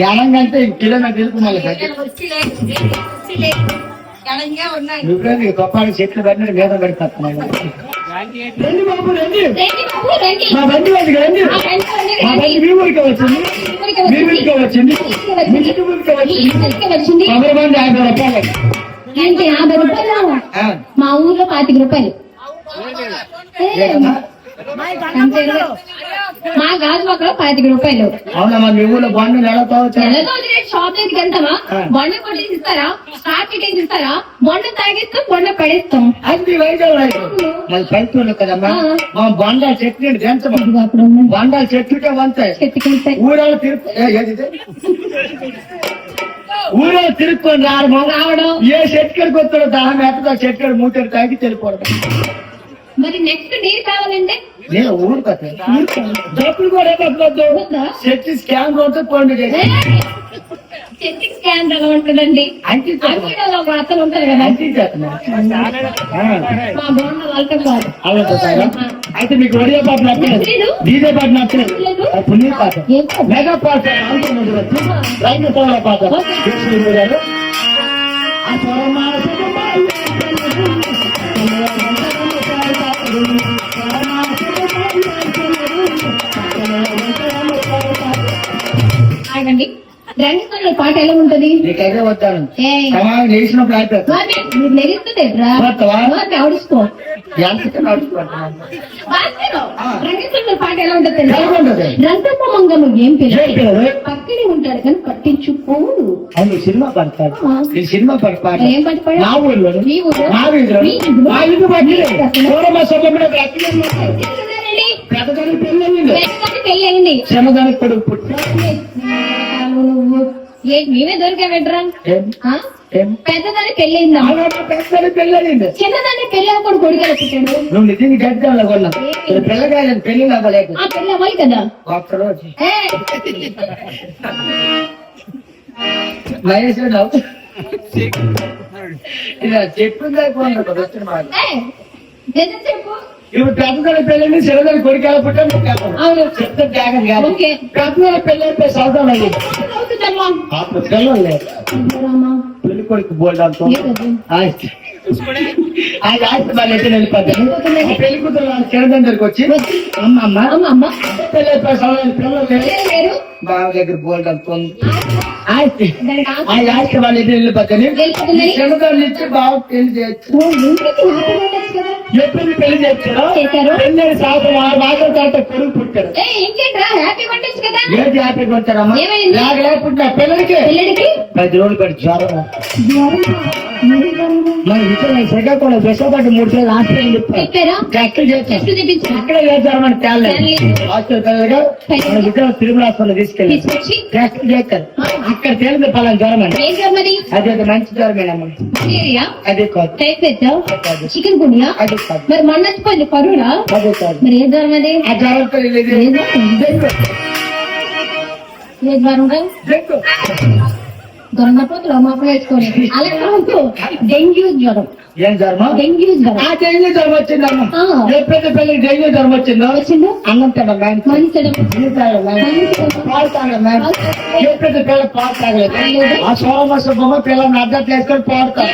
ఎడంగంటే kilometre తెలుపు మళ్ళీ నువ్వే గొప్ప చెట్లు పెట్టినట్టు మీద పెడతాను. రండి బాబు రండి, మా బండి వాళ్ళకి రండి. మా బండి మీ ఊరికి వచ్చింది, మీ ఊరికి వచ్చింది, మీ ఇంటి ఊరికి వచ్చింది. 50 రూపాయలు అంటే 50 రూపాయలు. మా ఊర్లో 25 రూపాయలు. మా గాజు మొక్కలో 25 రూపాయలు. అవునమ్మా, మీ ఊళ్ళో బండి నెలతో షాప్ దగ్గరికి వెళ్తామా, బొండ కొట్టేసి ఇస్తారా, స్టార్ట్ పెట్టేసి ఇస్తారా, బొండ తాగిస్తాం, బొండ పడేస్తాం. అది మరి పైతులు కదమ్మా. మా బొండాలు చెట్టు బొండాలు చెట్టుకే వంతాయి. ఊరాలు ఊరో తిరుక్కొని రావడం, ఏ చెట్టుకడికి వస్తాడో దాహం ఎత్తదో చెట్టుకడి మూటలు తాగి వెళ్ళిపోవడం. మరి నెక్స్ట్ నీరు కావాలంటే నేను ఊరు డబ్బులు కూడా చెట్టు స్కాన్ రోడ్డు పండు చెట్టుకి స్కాన్ ఎలా ఉంటుందండి, అతను ఉంటారు కదా. మా బోండా వాళ్ళతో కాదు. అయితే మీకు ఒడియా పాట నచ్చలేదు, డీజే పాట నచ్చలేదు, పుణ్య పాట, మెగా పాట, రైతు సోళ పాట. ఆగండి, రంగస్థలంలో పాట ఎలా ఉంటది? నీకైతే వద్దాను లేచినప్పుడు అయిపోతుంది. మీరు లెగిస్తుంది ఆవిడిసుకో. రంగస్థలంలో పాట ఎలా ఉంటది? రంగమ్మ మంగమ్మ ఏం పిల్లలు పక్కనే ఉంటాడు కానీ పట్టించుకోడు. అవును, సినిమా పడతాడు. సినిమా పడతాడు. ఏం పడిపోయాడు? మా ఊళ్ళో పెళ్ళయింది. శ్రమదానికి కొడుకు పుట్టి మేమే దొరికామెట్రా. పెద్దదాన్ని పెళ్ళయిందా? పెళ్ళయింది. చిన్నదాన్ని పెళ్ళి అవ్వకూడదు, కొడుకు పుట్టాడు. నువ్వు నిజంగా గడ్డ కొన్నా పిల్లగాయని పెళ్లి అవ్వలేదు. పెళ్ళి అవ్వాలి కదా. ఒక్కరోజు వయసు చెప్పిందా చెప్పు. ఇప్పుడు పెద్దదాని పెళ్ళని చిన్నదాని కొడుకు పుట్టాను చెప్తే త్యాగం కాదు. పెద్దదాని పెళ్ళి అయితే సౌదాం అయ్యింది. పిల్లలు లేదు, పెళ్లి కొడుకు బోల్డాలతో ఆస్తి వాళ్ళు ఎత్తున వెళ్ళిపోతాను. పెళ్లి కూతురు చిన్నదాని దగ్గరికి వచ్చి అమ్మ పెళ్ళి పిల్లలు లేరు, బావ దగ్గర బోల్డాలతో ఆస్తి వాళ్ళు ఎదురు వెళ్ళిపోతాను. చిన్నదాన్ని ఇచ్చి బావ పెళ్లి చేయొచ్చు. ఎప్పుడు పెళ్లి చేస్తారో 2 సంవత్సరం 6 మాసాల తర్వాత కొడుకు పుట్టారు. ఏది హ్యాపీ కొట్టారమ్మా? లేకపోతే పిల్లలకి 10 రోజులు పెట్టి జ్వరం. మన శ్రీకాకుళం విశాఖపట్నం 3 సార్లు హాస్పిటల్ అక్కడే చేస్తారు. మన హాస్పిటల్ మన విజయం తిరుమల హాస్పిటల్ తీసుకెళ్ళి టెస్టులు చేస్తారు. అక్కడ తేలింది పలానా జ్వరం అండి. అదే మంచి జ్వరమేనమ్మా. అదే కాదు చికెన్ గునియా. అదే కాదు. మరి మన్నచ్చిపోయింది పరువురా. అదే కాదు. మరి ఏ జ్వరం అది? ఆ జ్వరంతో ఏ జ్వరం? దొంగపోతులు అమ్మాపు వేసుకొని అలా డెంగ్యూ జ్వరం. ఏం జ్వరం? డెంగ్యూ జ్వరం. ఆ డెంగ్యూ జ్వరం వచ్చిందమ్మా. ఎప్పుడైతే పెళ్లి డెంగ్యూ జ్వరం వచ్చిందో అన్నం తినడం పాలు తాగడం. ఎప్పుడైతే పిల్లలు పాలు తాగలేదు ఆ సోమవాస బొమ్మ పిల్లల్ని అద్దట్లు వేసుకొని పాడుతారు.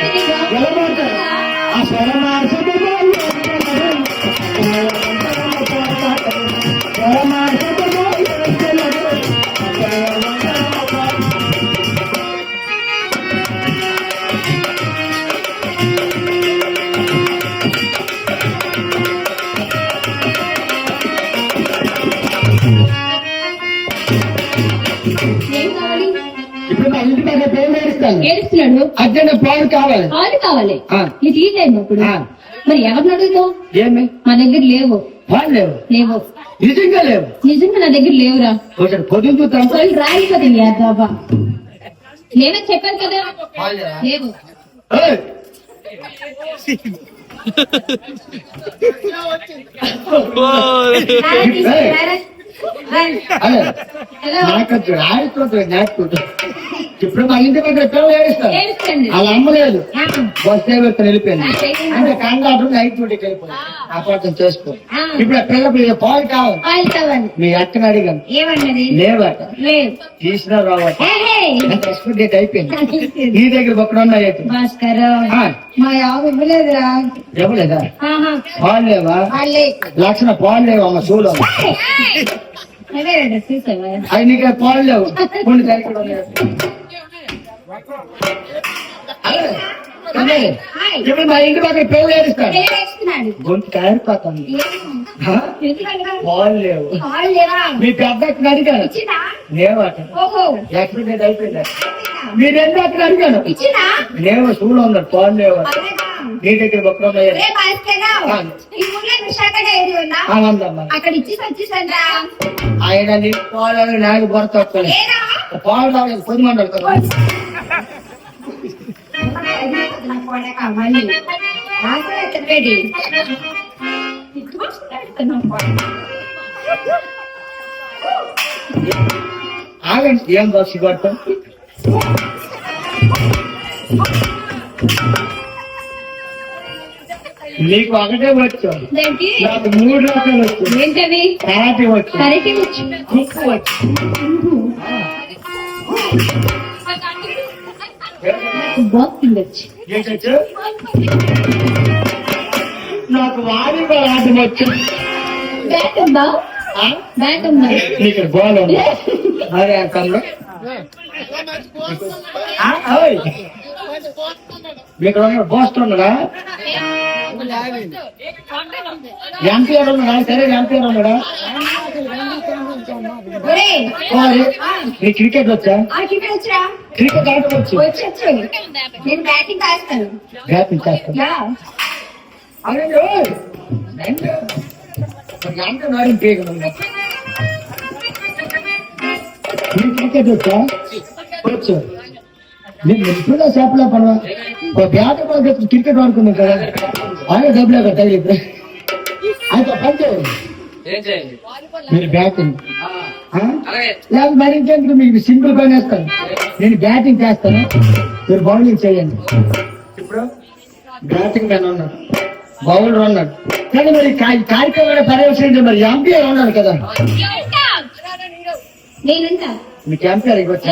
ఎలా పాడతారు? ఆ సోమవాస ఇప్పుడు మా ఇంటి మీద పేరు ఏడుస్తున్నాడు. అర్జెంట్ పాలు కావాలి. పాలు కావాలి. ఇది తీసేయండి ఇప్పుడు. మరి ఎవరిని అడుగుతావు? ఏమి మా దగ్గర లేవు. పాలు లేవు? లేవు. నిజంగా లేవు? నిజంగా నా దగ్గర లేవురా. పొద్దున చూస్తాం రాయిపోతుంది బాబా. లేవని చెప్పాను కదా. లేవు. నాకు ఇప్పుడు మా ఇంటి దగ్గర పిల్లలు ఏడుస్తారు ఏడుస్తుంది. అలా అమ్మలేదు ఆ, బస్ డ్రైవర్ వెళ్ళిపోయింది ఆ, చెయ్యండి. అంటే కండక్టర్ నైట్ డ్యూటీకి వెళ్ళిపోయింది అపార్థం చేసుకో ఆ. ఇప్పుడు ఆ పిల్లలు పాలు కావాలి పాలు కావాలి. మీ అక్కని అడిగాను ఏమన్నది? లేవట లేదు. తీసినా రావట ఏహే. ఎక్స్పైర్ డేట్ అయిపోయింది నీ దగ్గర ఒక్కడ ఉన్నాయి భాస్కర్ ఆ. మా యావ ఇవ్వలేదురా. ఇవ్వలేదా ఆహా. పాలు లేవా వాళ్ళే. లక్షణ పాలు లేవు అమ్మ చూడు అదే రండి, చూసావా? అవి నీకు పాలు లేవు కొన్ని దగ్గర ఉన్నాయి. అదే, అదే. హాయ్. ఇప్పుడు మా ఇంటి పక్కన పిల్లలు ఏడుస్తారు ఏడుస్తున్నాడు. గొంతు కారిపోతుంది ఏమో. హ? ఎందుకంటే పాలు లేవు పాలు లేవా? మీ పెద్ద అక్కని అడిగాను ఇచ్చినా? లేవట ఓహో. ఎక్స్పైర్ డేట్ అయిపోయింది మీరు ఎందుకు అక్కడ అడిగాను ఇచ్చినా? లేవు చూడు ఉన్నాడు పాలు లేవు అలాగా. నీ దగ్గర ఒక్కడ ఉన్నాయి రే భాస్కర్, ఈ ఊళ్ళో విశాఖ డైరీ ఉందా? ఆనందమ్మా అక్కడ ఇచ్చేసి వచ్చేసండ్రా. ఆయన నీ పాలు నాకు బొరతొక్కలేదు ఏరా? పాలు రాలేదు పొద్దు మండలి కదా నా కోడ కావాలి. నాకు ఎత్తబెడి. ఆగండి ఏం బస్సు కొడతాం నీకు ఒకటే వచ్చు ఏంటి? నాకు 3 రకాలు వచ్చు ఏంటవి? కరాటే వచ్చు కరెక్ట్ వచ్చు. కుక్కు వచ్చు బాక్సింగ్ వచ్చు. ఏంటచ్చు నాకు వాలీబాల్ ఆటం వచ్చు బ్యాట్ ఉందా? ఆ? బ్యాట్ ఉందా? నీకు బాల్ ఉంది అరే అక్కడ ఇక్కడ ఉన్నాడు బోస్ట్ ఉన్నాడా ఎంపీఆర్ ఉన్నాడా సరే ఎంపీఆర్ ఉన్నాడా ఒరేయ్, నీ క్రికెట్ వచ్చా ఆ క్రికెట్ వచ్చా? క్రికెట్ ఆటం వచ్చు వచ్చి నేను బ్యాటింగ్ కాస్తాను. బ్యాటింగ్ చేస్తాను యా. అరే ఎంత నాడి పేరు నీ క్రికెట్ వచ్చా వచ్చు నేను ఎప్పుడో చేపలే పడవా ఒక బ్యాట్ క్రికెట్ ఆడుకున్నాం కదా ఆయన డబ్బులే కదా తగిలి అయితే పని చేయండి మీరు బ్యాటింగ్ లేదా మరి ఇంకెందుకు మీకు సింపుల్ పని వేస్తాను నేను బ్యాటింగ్ చేస్తాను మీరు బౌలింగ్ చేయండి ఇప్పుడు బ్యాటింగ్ మ్యాన్ ఉన్నాడు బౌలర్ ఉన్నాడు కానీ మరి కార్యక్రమాన్ని పర్యవేక్షించే మరి ఎంపీఆర్ ఉన్నాడు కదా నేనుంటా. మీకు ఎంపీఆర్ వచ్చా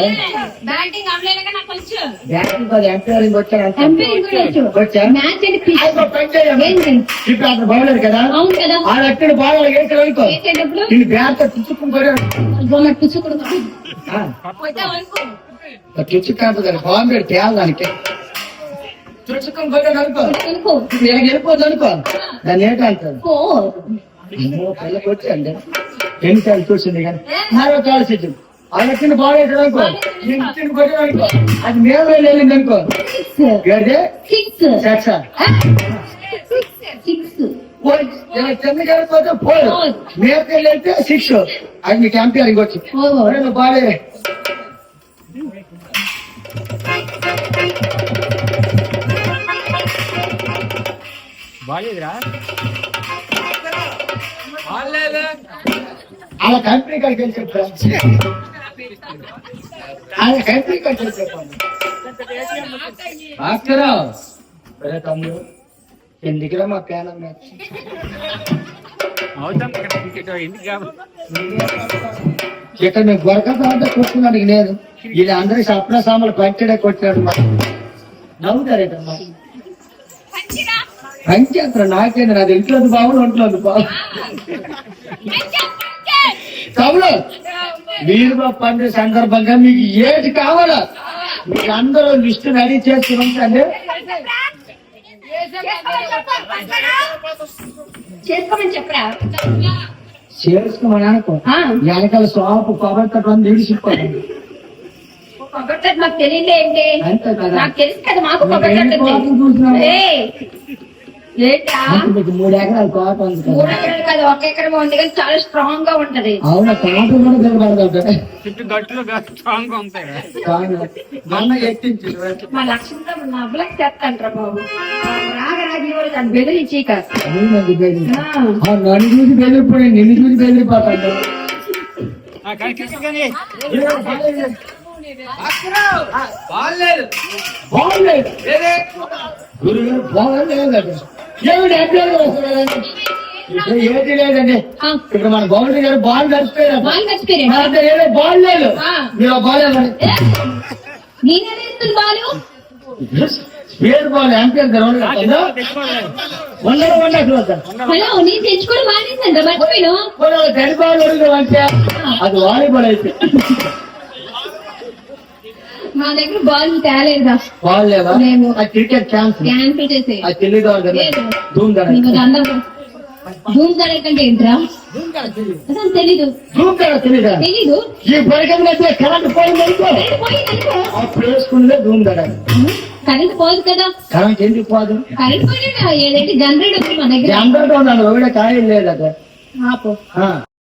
బ్యాటింగ్ అమ్మలేక నాకు వచ్చు. బ్యాటింగ్ కాదు ఎంపీఆర్ వచ్చా ఎంపైరింగ్ కూడా వచ్చు. వచ్చా మ్యాచ్ అంటే పిచ్. పని చేయండి ఏంటి? ఇప్పుడు అతను బౌలర్ కదా అవును కదా. ఆ అక్కడ బాగా వేసాడు అనుకో వేసేటప్పుడు నేను బ్యాట్ తుచ్చుకుంటాడు బొమ్మ పుచ్చుకుడు తుచ్చుకుంటు కదా బాంబే తేలడానికి తుచ్చుకొని కొట్టాడు అనుకో అనుకో. ఇప్పుడు వెళ్ళిపోద్దు అనుకో దాన్ని ఏంటంటారు ఓ. పిల్లకి వచ్చండి ఎన్నిసార్లు చూసింది కానీ మరో ఆలోచించు ఆ వ్యక్తిని బాగా వేసాడు అనుకో నేను ఇచ్చిన కొట్టాడు అనుకో అది మేము వెళ్ళింది అనుకో ఏదే సిక్స్. సెక్సా సిక్స్. చెన్నై వెళ్ళిపోతే ఫోర్ మేరకు వెళ్తే 6 అది మీకు ఎంపీఆర్ ఇంకొచ్చి ఓ. బాగా అలా కంపెనీ కాడికి వెళ్ళి చెప్పాను అలా కంపెనీ కాడికి వెళ్ళి చెప్పాను భాస్కరావు సరే తమ్ముడు ఎందుకురా మా ప్యానం ఇక్కడ మేము గొరకతా కూర్చున్నాడు లేదు ఇది అందరి సప్న సామాన్లు పంచడే కొట్టాడు నవ్వుతారేటమ్మా పంచేస్తారు నాకేంది నాది ఇంట్లో బాగుంది ఒంట్లో బాగు తమ్ముడు మీరు పండుగ సందర్భంగా మీకు ఏది కావాలా మీకు అందరూ లిస్టు రెడీ చేసుకుంటే చేసుకోమని చెప్పరా? చేసుకోమని అనుకో వెనకాల షాపు కొబ్బరి నీడిసిపోయింది కొబ్బరి చెట్టు మాకు తెలియలే ఏంటి? అంతే కదా నాకు తెలుసు కదా, మాకు కొబ్బరి చెట్టు ఉంది. చూసినావు ఏయ్, ఏంటా? మీకు 3 ఎకరాల తోట ఉంది కదా 3 ఎకరాలు కాదు, 1 ఎకరం ఉంది కానీ చాలా స్ట్రాంగ్ గా ఉంటది. అవునా తోట కూడా దిగబడదు మొన్న ఎత్తించి మా లక్ష్యంలో నా అబ్బలకి చేస్తాంటారా బాబు. రాగరాగి కూడా దాన్ని బెదిరించి కాస్త. నన్ను చూసి బెదిరిపోయి నిన్ను చూసి బెదిరిపోతాడు బాగాలేదు బాగులేదు ఏదే గురుగారు బాగులేదు ఏమిటి అభ్యర్థులు వస్తున్నారండి ఇప్పుడు ఏది లేదండి ఆ, ఇప్పుడు మన గవర్నర్ గారు బాల్ నడిచిపోయారు బాగా మర్చిపోయారా? ఏదో బాల్ లేదు ఆ. మీరు బాలేదండి ఏ? నేనేదేస్తుంది బాలు స్పీడ్ బాల్ యాంపియర్ గ్రౌండ్ వండలు హలో నేను తెచ్చుకోవడం మానేసండి మర్చిపోయాను గడి బాల్ అంటే అది వాలీబాల్ అయితే మా దగ్గర బాల్ తేలేదా బాల్ లేదా లేవు. అది క్రికెట్ ఛాన్స్ క్యాన్సిల్ చేసే అది తెలియదు లేదు. ధూమ్ ధడ నీకు దండం ధూమ్ కంటే ఏంట్రా అసలు తెలీదు ధూమ్ ధడ తెలీదా తెలీదు ఈ పరిగణ కరెంట్ పోయింది అనుకో పోయిందనుకో. అప్పుడు వేసుకుంటే ధూమ్ ధడ కరెంట్ పోదు కదా కరెంట్ ఎందుకు పోదు కరెంట్ పోయినా ఏదైతే జనరేటర్ ఉంది మా దగ్గర అందరితో ఉన్నాను ఒకటే ఖాళీ లేదు అక్కడ ఆపు ఆ.